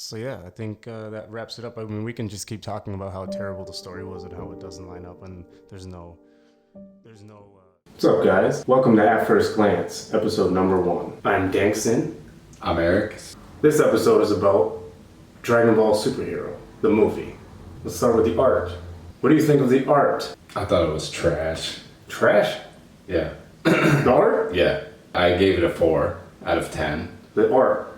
So yeah, I think that wraps it up. I mean, we can just keep talking about how terrible the story was and how it doesn't line up, and there's no. What's up, guys? Welcome to At First Glance, episode number 1. I'm Dankson. I'm Eric. This episode is about Dragon Ball Superhero, the movie. Let's start with the art. What do you think of the art? I thought it was trash. Trash? Yeah. The art? Yeah. I gave it a 4 out of 10. The art.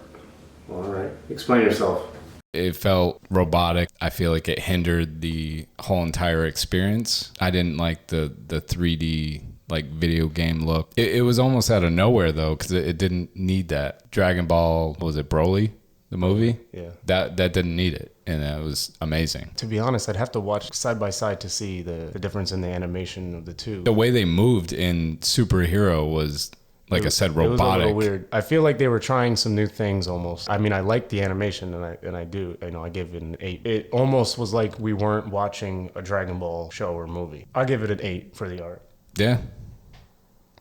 All right. Explain yourself. It felt robotic. I feel like it hindered the whole entire experience. I didn't like the 3D like video game look. It was almost out of nowhere though, because it didn't need that. Dragon Ball, was it Broly? The movie? Yeah. That didn't need it. And that was amazing. To be honest, I'd have to watch side by side to see the difference in the animation of the two. The way they moved in Superhero was, like I said, robotic. It was a little weird. I feel like they were trying some new things almost. I mean, I like the animation and I do. I gave it an 8. It almost was like we weren't watching a Dragon Ball show or movie. I give it an 8 for the art. Yeah.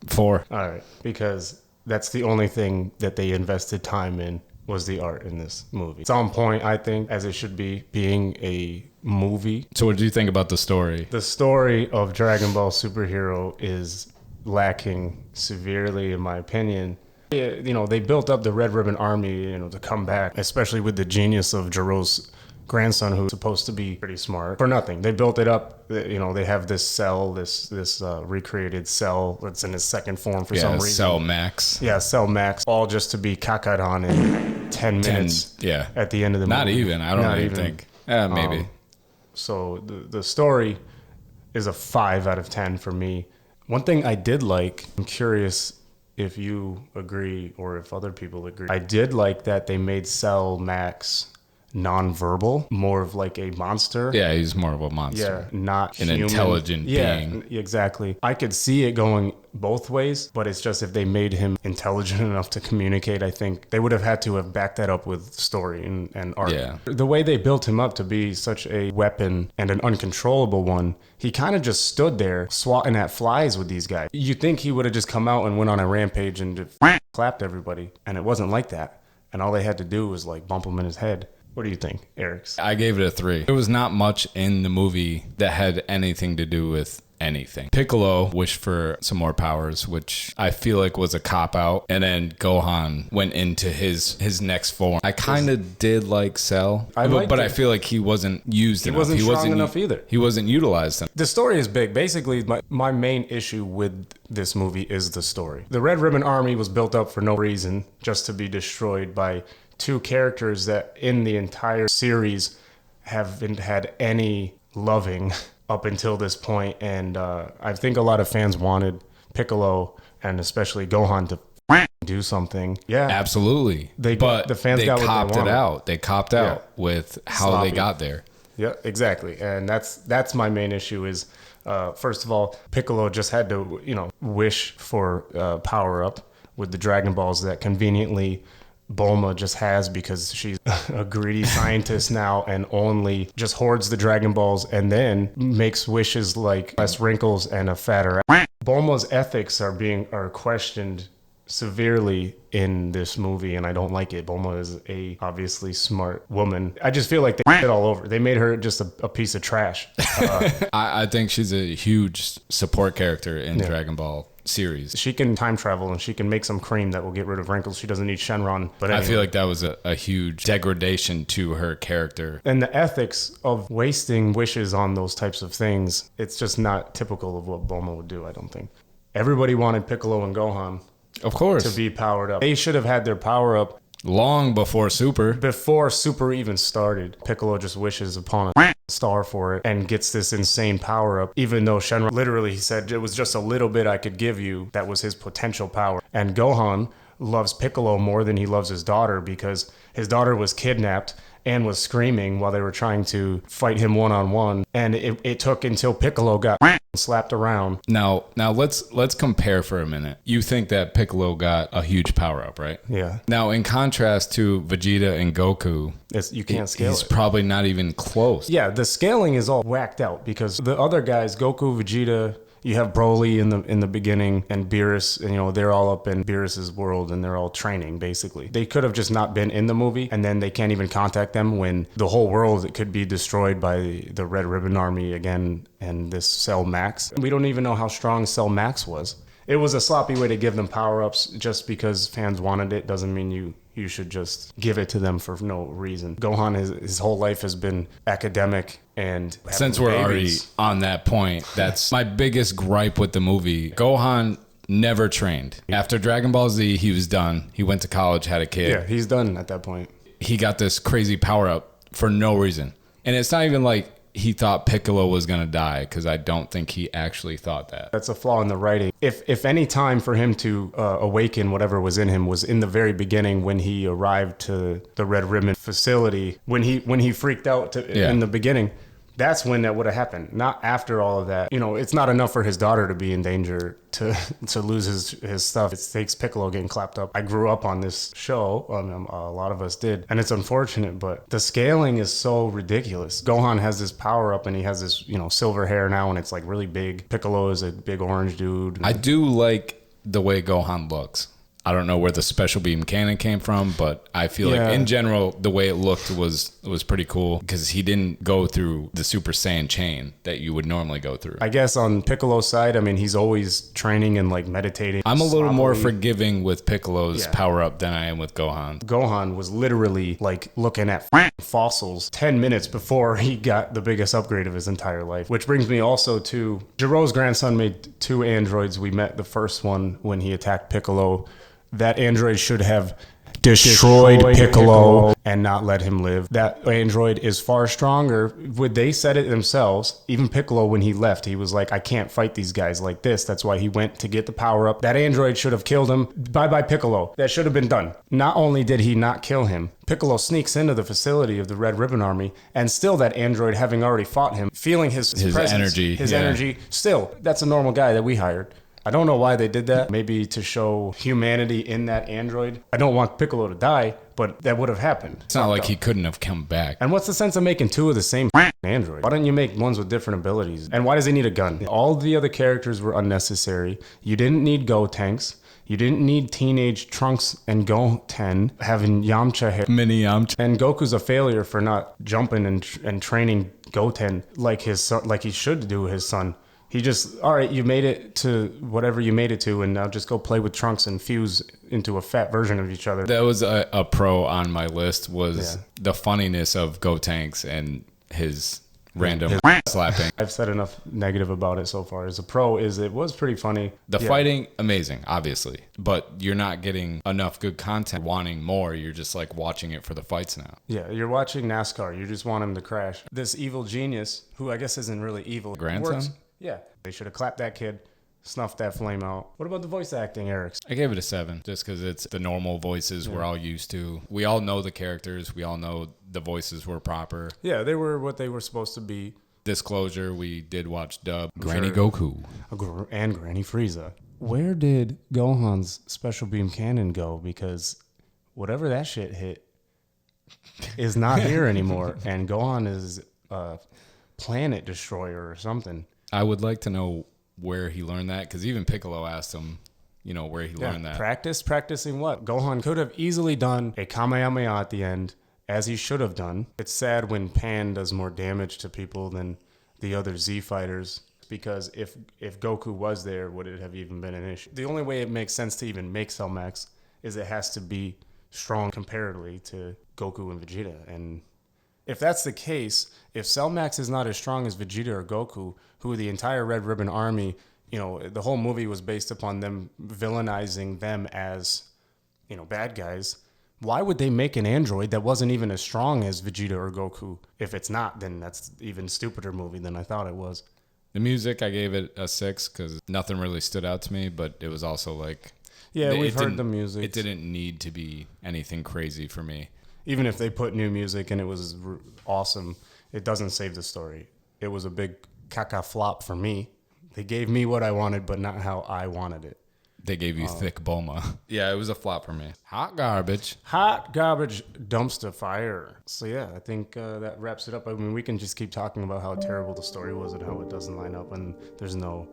4. All right. Because that's the only thing that they invested time in was the art in this movie. It's on point, I think, as it should be, being a movie. So what do you think about the story? The story of Dragon Ball Superhero is lacking severely, in my opinion. You know, they built up the Red Ribbon Army, to come back, especially with the genius of Jiro's grandson, who's supposed to be pretty smart, for nothing. They built it up. They have this cell, this recreated cell that's in its second form for some reason. Cell Max. Yeah, Cell Max, all just to be Kakadan in 10 minutes. Yeah. At the end of the movie. Not even. I don't even think. Maybe. So the story is a 5 out of 10 for me. One thing I did like, I'm curious if you agree or if other people agree. I did like that they made Cell Max non-verbal, more of like a monster. Yeah, he's more of a monster. Yeah, not an human. Intelligent being. Yeah, exactly. I could see it going both ways, but it's just if they made him intelligent enough to communicate, I think they would have had to have backed that up with story and art. Yeah. The way they built him up to be such a weapon and an uncontrollable one, he kind of just stood there swatting at flies with these guys. You'd think he would have just come out and went on a rampage and just clapped everybody, and it wasn't like that. And all they had to do was like bump him in his head. What do you think, Eric? I gave it a 3. There was not much in the movie that had anything to do with anything. Piccolo wished for some more powers, which I feel like was a cop-out. And then Gohan went into his next form. I kind of did like Cell, but I feel like he wasn't used enough. He wasn't enough either. He wasn't utilized enough. The story is big. Basically, my main issue with this movie is the story. The Red Ribbon Army was built up for no reason, just to be destroyed by 2 characters that in the entire series haven't had any loving up until this point. And I think a lot of fans wanted Piccolo and especially Gohan to do something. Yeah, absolutely. The fans got copped what they it out. They copped out with how Sloppy. they got there. Yeah, exactly. And that's my main issue is, first of all, Piccolo just had to, wish for power up with the Dragon Balls that conveniently Bulma just has because she's a greedy scientist now and only just hoards the Dragon Balls and then makes wishes like less wrinkles and a fatter ass. Bulma's ethics are questioned severely in this movie, and I don't like it. Bulma is a obviously smart woman. I just feel like they shit all over. They made her just a piece of trash. I think she's a huge support character in Dragon Ball series. She can time travel and she can make some cream that will get rid of wrinkles. She doesn't need Shenron. But anyway. I feel like that was a huge degradation to her character. And the ethics of wasting wishes on those types of things, it's just not typical of what Bulma would do, I don't think. Everybody wanted Piccolo and Gohan, of course, to be powered up. They should have had their power up long before Super. Before Super even started. Piccolo just wishes upon a star for it and gets this insane power up, even though Shenron literally said it was just a little bit I could give you. That was his potential power. And Gohan loves Piccolo more than he loves his daughter because his daughter was kidnapped and was screaming while they were trying to fight him one-on-one. And it took until Piccolo got slapped around. Now let's compare for a minute. You think that Piccolo got a huge power up, right? Yeah. Now, in contrast to Vegeta and Goku, you can't scale he's probably not even close. Yeah, the scaling is all whacked out because the other guys, Goku, Vegeta, You have Broly in the beginning and Beerus, and they're all up in Beerus's world and they're all training basically. They could have just not been in the movie, and then they can't even contact them when the whole world could be destroyed by the Red Ribbon Army again and this Cell Max. We don't even know how strong Cell Max was. It was a sloppy way to give them power-ups. Just because fans wanted it doesn't mean you should just give it to them for no reason. Gohan, his whole life has been academic, and since we're already on that point, that's my biggest gripe with the movie. Gohan never trained. After Dragon Ball Z, he was done. He went to college, had a kid. Yeah, he's done at that point. He got this crazy power-up for no reason. And it's not even like he thought Piccolo was going to die, because I don't think he actually thought that. That's a flaw in the writing. If any time for him to awaken whatever was in him was in the very beginning when he arrived to the Red Ribbon facility, when he freaked out in the beginning, that's when that would have happened. Not after all of that. It's not enough for his daughter to be in danger to lose his stuff. It takes Piccolo getting clapped up. I grew up on this show. A lot of us did. And it's unfortunate, but the scaling is so ridiculous. Gohan has this power up and he has this, silver hair now, and it's like really big. Piccolo is a big orange dude. I do like the way Gohan looks. I don't know where the special beam cannon came from, but I feel like in general, the way it looked was pretty cool, because he didn't go through the Super Saiyan chain that you would normally go through. I guess on Piccolo's side, he's always training and like meditating. I'm a little more forgiving with Piccolo's power up than I am with Gohan. Gohan was literally like looking at fossils 10 minutes before he got the biggest upgrade of his entire life. Which brings me also to Jiro's grandson made 2 androids. We met the first one when he attacked Piccolo. That android should have destroyed Piccolo and not let him live. That android is far stronger. Would they said it themselves? Even Piccolo, when he left, he was like, I can't fight these guys like this. That's why he went to get the power up. That android should have killed him. Bye-bye, Piccolo. That should have been done. Not only did he not kill him, Piccolo sneaks into the facility of the Red Ribbon Army, and still that android, having already fought him, feeling his presence, energy, still, that's a normal guy that we hired. I don't know why they did that. Maybe to show humanity in that android. I don't want Piccolo to die, but that would have happened. It's not like he couldn't have come back. And what's the sense of making 2 of the same android? Why don't you make ones with different abilities? And why does he need a gun? All the other characters were unnecessary. You didn't need Gotenks. You didn't need teenage Trunks and Goten having Yamcha hair. Mini Yamcha. And Goku's a failure for not jumping and training Goten like his son, like he should do his son. He just, all right, you made it to whatever you made it to, and now just go play with Trunks and fuse into a fat version of each other. That was a pro on my list, was the funniness of Gotenks and his random slapping. I've said enough negative about it so far. As a pro, it was pretty funny. The fighting, amazing, obviously, but you're not getting enough good content. Wanting more, you're just like watching it for the fights now. Yeah, you're watching NASCAR. You just want him to crash. This evil genius, who I guess isn't really evil. Grandson? Yeah, they should have clapped that kid, snuffed that flame out. What about the voice acting, Eric? I gave it a 7, just because it's the normal voices we're all used to. We all know the characters. We all know the voices were proper. Yeah, they were what they were supposed to be. Disclosure, we did watch dub. Granny Goku. And Granny Frieza. Where did Gohan's special beam cannon go? Because whatever that shit hit is not here anymore. And Gohan is a planet destroyer or something. I would like to know where he learned that, because even Piccolo asked him, where he learned that. Practicing what? Gohan could have easily done a Kamehameha at the end, as he should have done. It's sad when Pan does more damage to people than the other Z fighters, because if Goku was there, would it have even been an issue? The only way it makes sense to even make Cell Max is it has to be strong comparatively to Goku and Vegeta. And if that's the case, if Cell Max is not as strong as Vegeta or Goku, who the entire Red Ribbon Army, the whole movie was based upon them villainizing them as, bad guys. Why would they make an android that wasn't even as strong as Vegeta or Goku? If it's not, then that's even stupider movie than I thought it was. The music, I gave it a 6 because nothing really stood out to me, but it was also like... Yeah, we've heard the music. It didn't need to be anything crazy for me. Even if they put new music and it was awesome, it doesn't save the story. It was a big caca flop for me. They gave me what I wanted, but not how I wanted it. They gave you thick Bulma. Yeah, it was a flop for me. Hot garbage. Hot garbage dumpster fire. So yeah, I think that wraps it up. I mean, we can just keep talking about how terrible the story was and how it doesn't line up and there's no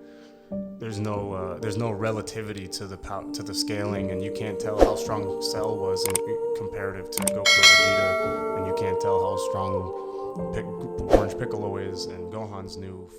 there's no relativity to the scaling, and you can't tell how strong Cell was comparative to Goku or Vegeta, and you can't tell how strong Orange Piccolo is, and Gohan's new